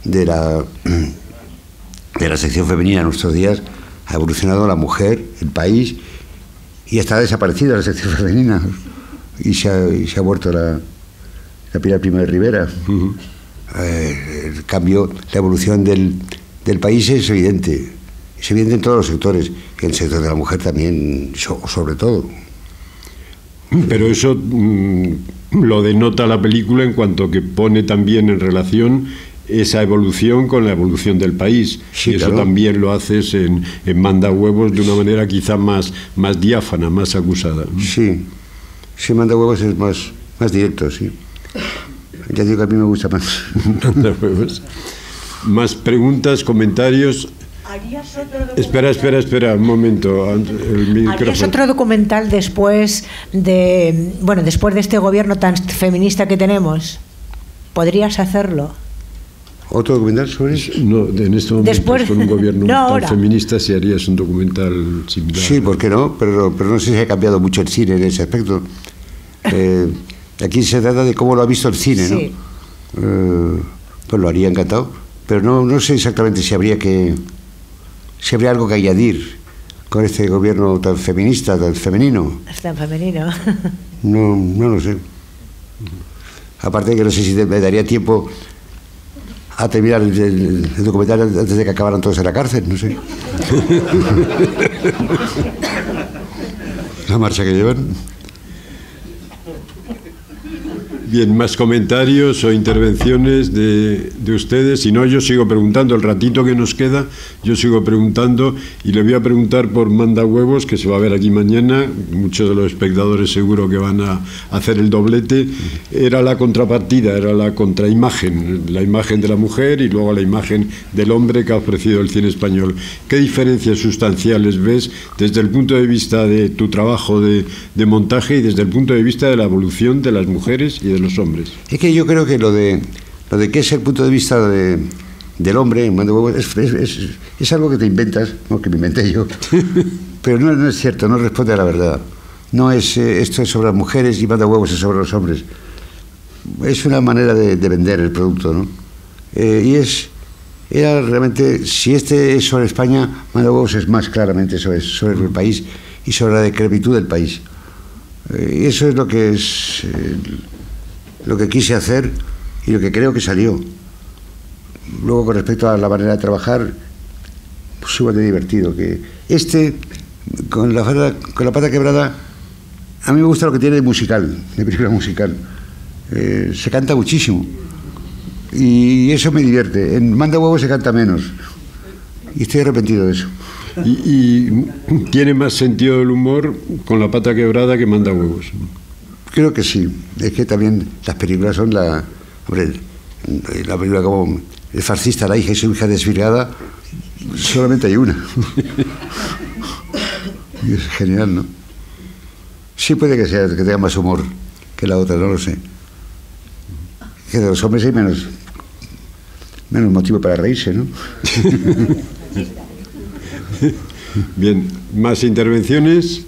de la sección femenina en nuestros días ha evolucionado la mujer, el país, y está desaparecida la sección femenina. Y se ha vuelto la Pilar Primo de Rivera. El cambio, la evolución del país es evidente. Es evidente en todos los sectores. En el sector de la mujer también, sobre todo. Pero eso lo denota la película en cuanto que pone también en relación esa evolución con la evolución del país. Sí, y eso también lo haces en Manda Huevos de una manera quizá más diáfana, más acusada. Sí, Manda Huevos es más directo, sí. Ya digo que a mí me gusta más. Manda Huevos. Más preguntas, comentarios. Espera, un momento. ¿Harías otro documental después de este gobierno tan feminista que tenemos? ¿Podrías hacerlo? ¿Otro documental sobre eso? No, en este momento con un gobierno tan feminista, si harías un documental similar. Sí, ¿por qué no? Pero no sé si ha cambiado mucho el cine en ese aspecto. Aquí se trata de cómo lo ha visto el cine, ¿no? Sí. Pues lo haría encantado. Pero no sé exactamente si habría algo que añadir con este gobierno tan feminista, tan femenino. Es tan femenino. No lo sé. Aparte de que no sé si me daría tiempo a terminar el documental antes de que acabaran todos en la cárcel, no sé. La marcha que llevan. Bien, más comentarios o intervenciones de ustedes. Si no, yo sigo preguntando. El ratito que nos queda, yo sigo preguntando y le voy a preguntar por Manda Huevos, que se va a ver aquí mañana. Muchos de los espectadores seguro que van a hacer el doblete. Era la contrapartida, era la contraimagen, la imagen de la mujer y luego la imagen del hombre que ha ofrecido el cine español. ¿Qué diferencias sustanciales ves desde el punto de vista de tu trabajo de montaje y desde el punto de vista de la evolución de las mujeres y de los hombres? Es que yo creo que lo de qué es el punto de vista del hombre en Manda Huevos es algo que te inventas, no que me inventé yo, pero no es cierto, no responde a la verdad. No es esto es sobre las mujeres y Manda Huevos es sobre los hombres. Es una manera de vender el producto, ¿no? Y es era realmente, si este es sobre España, Manda Huevos es más claramente sobre el país y sobre la decrepitud del país. Y eso es lo que quise hacer y lo que creo que salió. Luego, con respecto a la manera de trabajar, pues igual de divertido. Que con la pata quebrada, a mí me gusta lo que tiene de musical, de película musical. Se canta muchísimo y eso me divierte. En Manda Huevos se canta menos y estoy arrepentido de eso. Y tiene más sentido del humor con La pata quebrada que Manda Huevos. Creo que sí. Es que también las películas son la película como El fascista, la hija y su hija desvirgada, solamente hay una. Y es genial, ¿no? Sí puede que tenga más humor que la otra, no lo sé. Que de los hombres hay menos motivo para reírse, ¿no? Bien, ¿más intervenciones?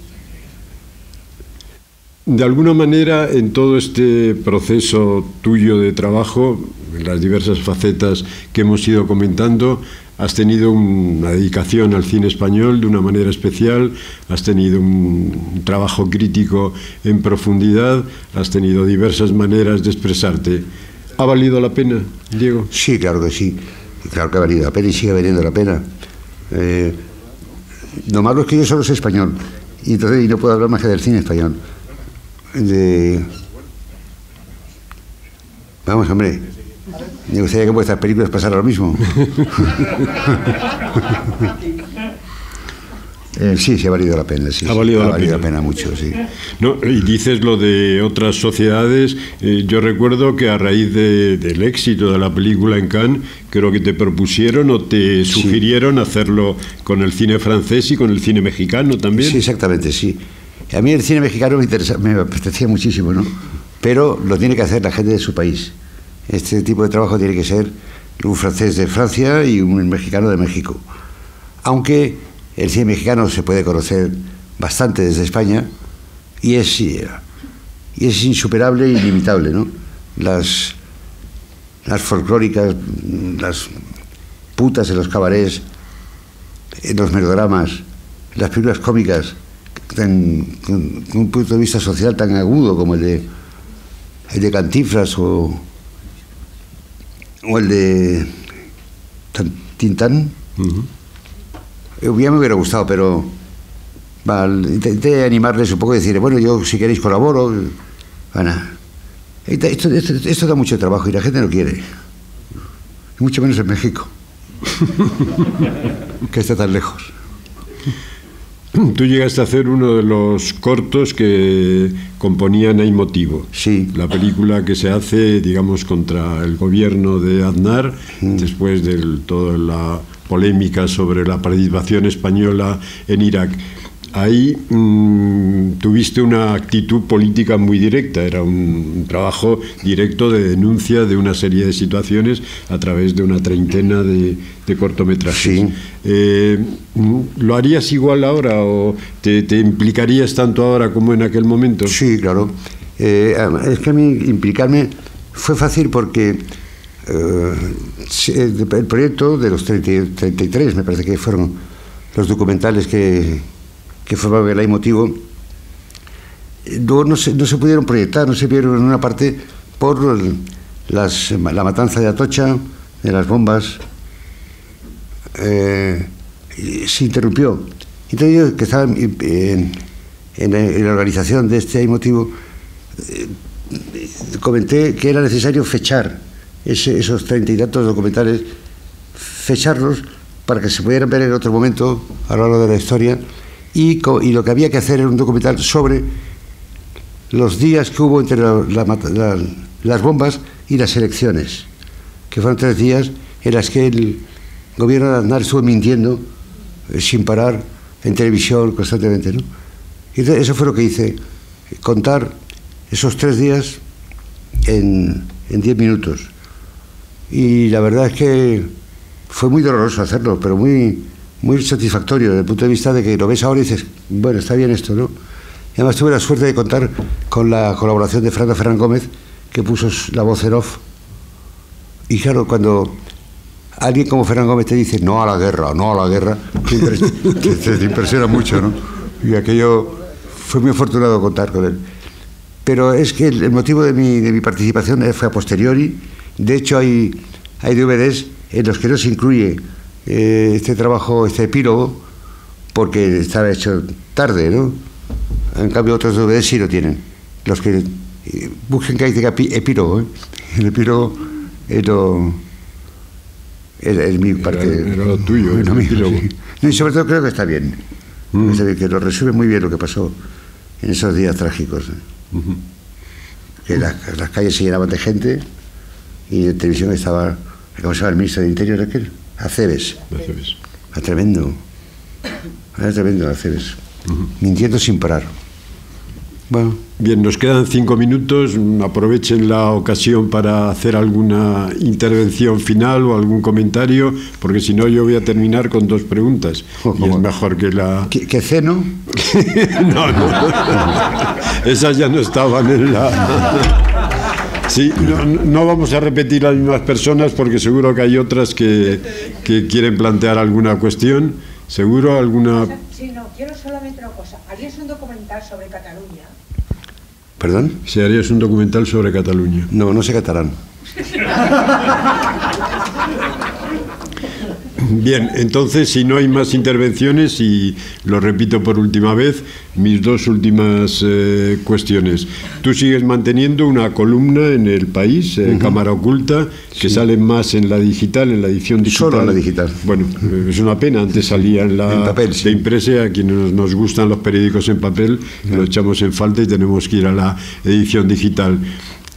De alguna manera, en todo este proceso tuyo de trabajo, en las diversas facetas que hemos ido comentando, has tenido una dedicación al cine español de una manera especial, has tenido un trabajo crítico en profundidad, has tenido diversas maneras de expresarte. ¿Ha valido la pena, Diego? Sí, claro que sí. Claro que ha valido la pena y sigue valiendo la pena. Lo malo es que yo solo soy español y no puedo hablar más que del cine español. Vamos, hombre, me gustaría que en vuestras películas pasara lo mismo. Sí, ha valido la pena. Sí, ha valido la pena mucho, sí. No, y dices lo de otras sociedades. Yo recuerdo que a raíz del éxito de la película en Cannes, creo que te propusieron o te sugirieron hacerlo con el cine francés y con el cine mexicano también. Sí, exactamente, sí. A mí el cine mexicano me apetecía muchísimo, ¿no? Pero lo tiene que hacer la gente de su país. Este tipo de trabajo tiene que ser un francés de Francia y un mexicano de México. Aunque el cine mexicano se puede conocer bastante desde España y es insuperable e inimitable, ¿no? Las folclóricas, las putas en los cabarets, en los melodramas, las películas cómicas, con un punto de vista social tan agudo como el de Cantinflas o el de Tintán. Ya me hubiera gustado, pero intenté animarles un poco y decir, bueno, yo si queréis colaboro. Bueno, esto da mucho trabajo y la gente no quiere, y mucho menos en México, que está tan lejos. Tú llegaste a hacer uno de los cortos que componían Hay motivo. Sí. La película que se hace, digamos, contra el gobierno de Aznar, después de toda la polémica sobre la participación española en Irak. Ahí tuviste una actitud política muy directa, era un trabajo directo de denuncia de una serie de situaciones a través de una treintena de cortometrajes. Sí. ¿Lo harías igual ahora o te implicarías tanto ahora como en aquel momento? Sí, claro. Es que a mí implicarme fue fácil porque el proyecto de los 33, me parece que fueron los documentales que formaban el Hay motivo, no se pudieron proyectar, no se vieron en una parte por la matanza de Atocha, de las bombas. Se interrumpió. Entonces yo, que estaba en la organización de este Hay motivo, comenté que era necesario fechar esos 30 y tantos documentales, fecharlos para que se pudieran ver en otro momento a lo largo de la historia, y lo que había que hacer era un documental sobre los días que hubo entre las bombas y las elecciones, que fueron 3 días en las que el gobierno de Aznar estuvo mintiendo sin parar en televisión constantemente, ¿no? Y entonces, eso fue lo que hice, contar esos 3 días en 10 minutos. Y la verdad es que fue muy doloroso hacerlo, pero muy satisfactorio desde el punto de vista de que lo ves ahora y dices, bueno, está bien esto, ¿no? Y además tuve la suerte de contar con la colaboración de Ferran Gómez, que puso la voz en off. Y claro, cuando alguien como Fernán Gómez te dice no a la guerra, no a la guerra, te impresiona mucho, ¿no? Y aquello fue muy afortunado contar con él. Pero es que el motivo de mi participación fue a posteriori. De hecho, hay DVDs en los que no se incluye este trabajo, este epílogo, porque estaba hecho tarde, ¿no? En cambio, otros DVDs sí lo tienen. Los que busquen que hay epílogo, ¿eh? El epílogo es mi parte. Era lo tuyo, el epílogo. Sí. Y sobre todo creo que está bien. Es decir, que lo resume muy bien lo que pasó en esos días trágicos. Que las calles se llenaban de gente y en televisión estaba, ¿cómo se llama el ministro de Interior aquel? Aceves. Era tremendo. Era tremendo Aceves. Mintiendo sin parar. Bueno. Bien, nos quedan 5 minutos. Aprovechen la ocasión para hacer alguna intervención final o algún comentario, porque si no yo voy a terminar con 2 preguntas. Y es mejor que la... ¿Que ceno? No. Esas ya no estaban en la... Sí, no vamos a repetir las mismas personas porque seguro que hay otras que quieren plantear alguna cuestión. ¿Seguro alguna...? Sí, no, quiero solamente una cosa. ¿Harías un documental sobre Cataluña? ¿Perdón? Si harías un documental sobre Cataluña. No sé catalán. Bien, entonces, si no hay más intervenciones, y lo repito por última vez, mis 2 últimas cuestiones. Tú sigues manteniendo una columna en El País, Cámara Oculta, que sale más en la digital, en la edición digital. Solo en la digital. Bueno, es una pena, antes salía en la papel, sí. de impresa, a quienes nos gustan los periódicos en papel, lo echamos en falta y tenemos que ir a la edición digital.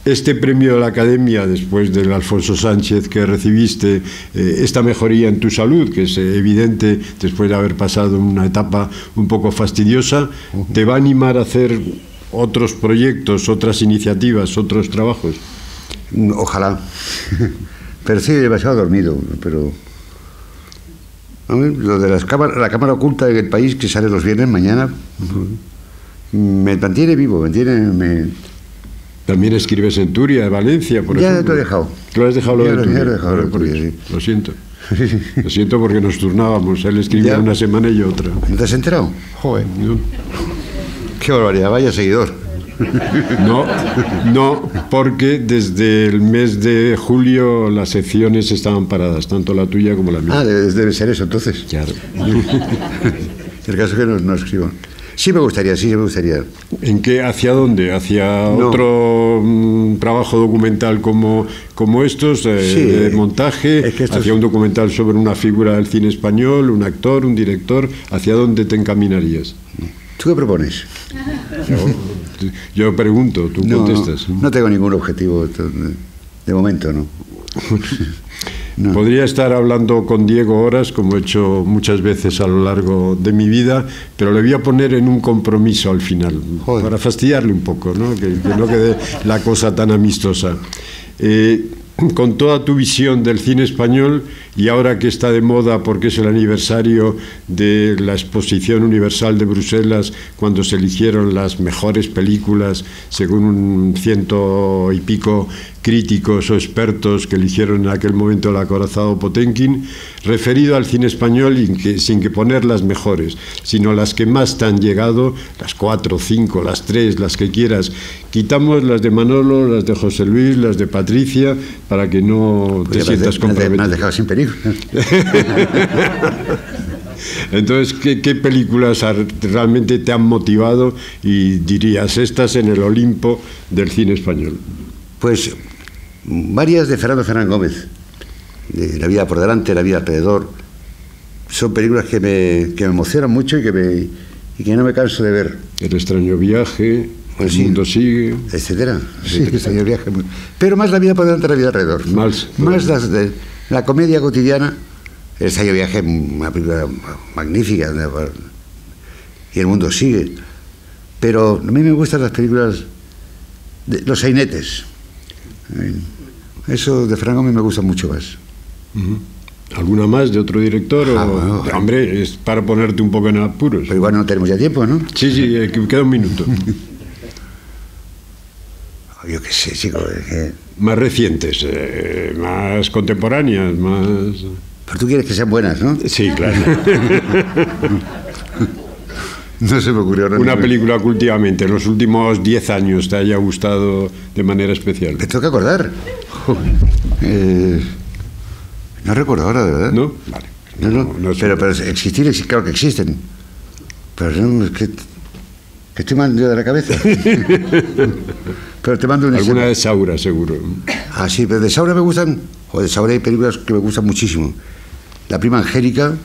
Este premio de la Academia, después del Alfonso Sánchez que recibiste, esta mejoría en tu salud, que es evidente después de haber pasado una etapa un poco fastidiosa, ¿te va a animar a hacer otros proyectos, otras iniciativas, otros trabajos? Ojalá. Pero sí, demasiado dormido. Pero lo de la cámara oculta en El País, que sale los viernes mañana, me mantiene vivo, También escribes en Turia, de Valencia, por ejemplo. Ya lo he dejado. ¿Lo has dejado lo de Turia? Ya lo he dejado Turia, sí. Lo siento. Lo siento porque nos turnábamos. Él escribía una semana y yo otra. ¿No te has enterado? Joder. No. Qué barbaridad, vaya seguidor. No, porque desde el mes de julio las secciones estaban paradas, tanto la tuya como la mía. Ah, debe ser eso, entonces. Claro. El caso es que no escribo. Sí me gustaría. ¿En qué? ¿Hacia dónde? ¿Hacia otro trabajo documental como estos, de montaje? Es que ¿hacia un documental sobre una figura del cine español, un actor, un director? ¿Hacia dónde te encaminarías? ¿Tú qué propones? Yo pregunto, tú contestas. No tengo ningún objetivo de momento, ¿no? No. Podría estar hablando con Diego horas, como he hecho muchas veces a lo largo de mi vida, pero le voy a poner en un compromiso al final, para fastidiarle un poco, ¿no? Que no quede la cosa tan amistosa. Con toda tu visión del cine español, y ahora que está de moda porque es el aniversario de la Exposición Universal de Bruselas, cuando se eligieron las mejores películas según un 100 y pico críticos o expertos que eligieron en aquel momento el acorazado Potemkin, referido al cine español, sin que poner las mejores, sino las que más te han llegado, las 4, 5, las 3, las que quieras. Quitamos las de Manolo, las de José Luis, las de Patricia, para que no te sientas comprometido. Me has dejado sin película. Entonces, ¿qué películas realmente te han motivado y dirías, estas en el Olimpo del cine español? Pues varias de Fernán Gómez, de La vida por delante, La vida alrededor. Son películas que me emocionan mucho y que no me canso de ver. El extraño viaje, pues El mundo sigue, etcétera. Sí, el extraño viaje. Pero más La vida por delante, La vida alrededor. Más las de la comedia cotidiana. El extraño viaje, una película magnífica, y El mundo sigue. Pero a mí me gustan las películas de los sainetes. Eso de Fernán Gómez me gusta mucho más. ¿Alguna más de otro director? Bueno, hombre, es para ponerte un poco en apuros. Pero igual no tenemos ya tiempo, ¿no? Sí, queda un minuto. Yo qué sé, chico. Más recientes, más contemporáneas, más... Pero tú quieres que sean buenas, ¿no? Sí, claro. No se me ocurrió nada. Una película que últimamente, en los últimos 10 años, te haya gustado de manera especial. Me tengo que acordar. No recuerdo ahora, de verdad. ¿No? Vale. No, pero existir, claro que existen. Pero no, es que estoy mal yo de la cabeza. Pero te mando un alguna de Saura, seguro. Ah, sí, pero de Saura me gustan, o de Saura hay películas que me gustan muchísimo. La prima Angélica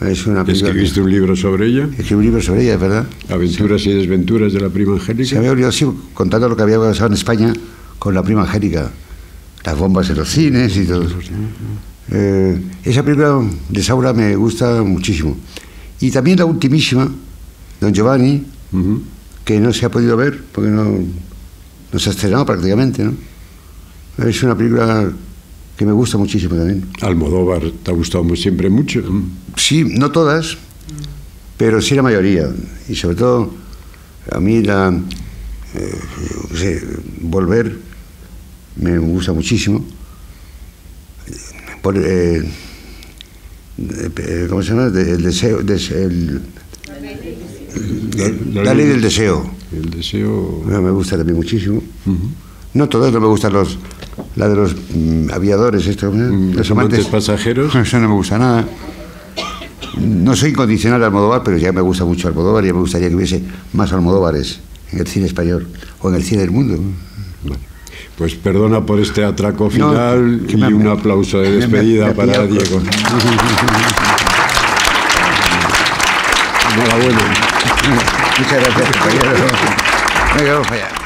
es una película. ¿Escribiste un libro sobre ella? Escribí un libro sobre ella, es verdad. Aventuras y desventuras de la prima Angélica. Se había olvidado, sí, contando lo que había pasado en España con la prima Angélica. Las bombas en los cines y todo eso. Esa película de Saura me gusta muchísimo. Y también la ultimísima, Don Giovanni, que no se ha podido ver porque no se ha estrenado prácticamente, ¿no? Es una película que me gusta muchísimo también. Almodóvar te ha gustado siempre mucho. Sí, no todas, pero sí la mayoría. Y sobre todo, a mí Volver me gusta muchísimo. ¿Cómo se llama? El deseo, la ley del deseo. El deseo. Me gusta también muchísimo. No todas, no me gustan la de los aviadores, los amantes pasajeros. Eso no me gusta nada. No soy incondicional de Almodóvar, pero ya me gusta mucho Almodóvar y ya me gustaría que hubiese más Almodóvares en el cine español o en el cine del mundo. Bueno, pues perdona por este atraco final y un aplauso de despedida para Diego. Enhorabuena. Muchas gracias, compañero. Venga, vamos allá.